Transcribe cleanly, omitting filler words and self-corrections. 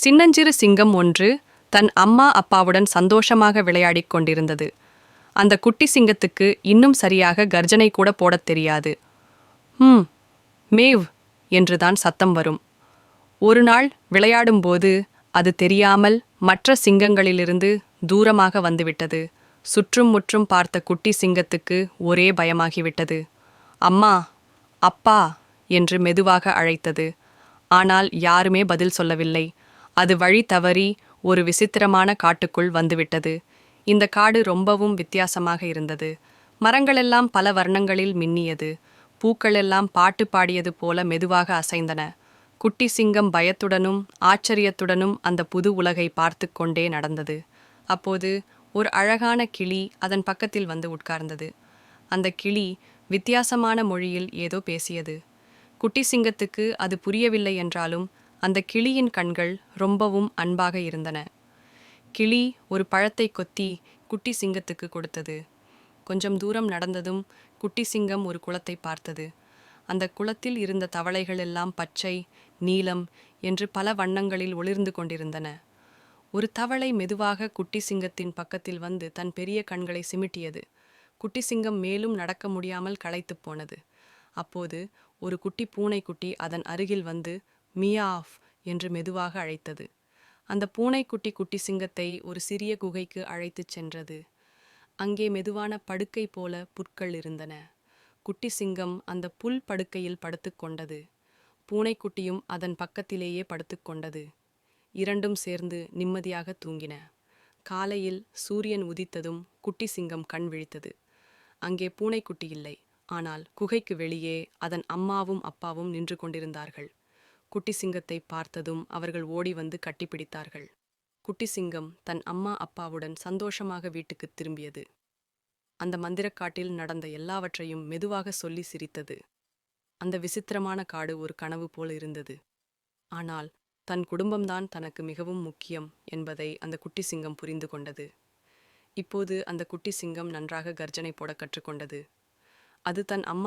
சின்னஞ்சிறு சிங்கம் ஒன்று தன் அம்மா அப்பாவுடன் சந்தோஷமாக விளையாடிக் கொண்டிருந்தது. அந்த குட்டி சிங்கத்துக்கு இன்னும் சரியாக கர்ஜனை கூட போடத் தெரியாது. மேவ் என்றுதான் சத்தம் வரும். ஒரு நாள் விளையாடும்போது அது தெரியாமல் மற்ற சிங்கங்களிலிருந்து தூரமாக வந்துவிட்டது. சுற்றும் முற்றும் பார்த்த குட்டி சிங்கத்துக்கு ஒரே பயமாகிவிட்டது. அம்மா, அப்பா என்று மெதுவாக அழைத்தது. ஆனால் யாருமே பதில் சொல்லவில்லை. அது வழி தவறி ஒரு விசித்திரமான காட்டுக்குள் வந்துவிட்டது. இந்த காடு ரொம்பவும் வித்தியாசமாக இருந்தது. மரங்களெல்லாம் பல வர்ணங்களில் மின்னியது. பூக்களெல்லாம் பாட்டு பாடியது போல மெதுவாக அசைந்தன. குட்டி சிங்கம் பயத்துடனும் ஆச்சரியத்துடனும் அந்த புது உலகை பார்த்து கொண்டே நடந்தது. அப்போது ஒரு அழகான கிளி அதன் பக்கத்தில் வந்து உட்கார்ந்தது. அந்த கிளி வித்தியாசமான மொழியில் ஏதோ பேசியது. குட்டி சிங்கத்துக்கு அது புரியவில்லை என்றாலும் அந்த கிளியின் கண்கள் ரொம்பவும் அன்பாக இருந்தன. கிளி ஒரு பழத்தை கொத்தி குட்டி சிங்கத்துக்கு கொடுத்தது. கொஞ்சம் தூரம் நடந்ததும் குட்டி சிங்கம் ஒரு குளத்தை பார்த்தது. அந்த குளத்தில் இருந்த தவளைகள் எல்லாம் பச்சை, நீலம் என்று பல வண்ணங்களில் ஒளிர்ந்து கொண்டிருந்தன. ஒரு தவளை மெதுவாக குட்டி சிங்கத்தின் பக்கத்தில் வந்து தன் பெரிய கண்களை சிமிட்டியது. குட்டி சிங்கம் மேலும் நடக்க முடியாமல் களைத்துப் போனது. அப்போது ஒரு குட்டி பூனைக்குட்டி அதன் அருகில் வந்து மியாவ் என்று மெதுவாக அழைத்தது. அந்த பூனைக்குட்டி குட்டி சிங்கத்தை ஒரு சிறிய குகைக்கு அழைத்துச் சென்றது. அங்கே மெதுவான படுக்கை போல புற்கள் இருந்தன. குட்டி சிங்கம் அந்த புல் படுக்கையில் படுத்துக்கொண்டது. பூனைக்குட்டியும் அதன் பக்கத்திலேயே படுத்துக்கொண்டது. இரண்டும் சேர்ந்து நிம்மதியாக தூங்கின. காலையில் சூரியன் உதித்ததும் குட்டி சிங்கம் கண் விழித்தது. அங்கே பூனைக்குட்டி இல்லை. ஆனால் குகைக்கு வெளியே அதன் அம்மாவும் அப்பாவும் நின்று கொண்டிருந்தார்கள். குட்டி சிங்கத்தை பார்த்ததும் அவர்கள் ஓடி வந்து கட்டிப்பிடித்தார்கள். குட்டி சிங்கம் தன் அம்மா அப்பாவுடன் சந்தோஷமாக வீட்டுக்கு திரும்பியது. அந்த மந்திரக்காட்டில் நடந்த எல்லாவற்றையும் மெதுவாக சொல்லி சிரித்தது. அந்த விசித்திரமான காடு ஒரு கனவு போல் இருந்தது. ஆனால் தன் குடும்பம்தான் தனக்கு மிகவும் முக்கியம் என்பதை அந்த குட்டி சிங்கம் புரிந்து கொண்டது. இப்போது அந்த குட்டி சிங்கம் நன்றாக கர்ஜனை போட கற்றுக்கொண்டது. அது தன் அம்மா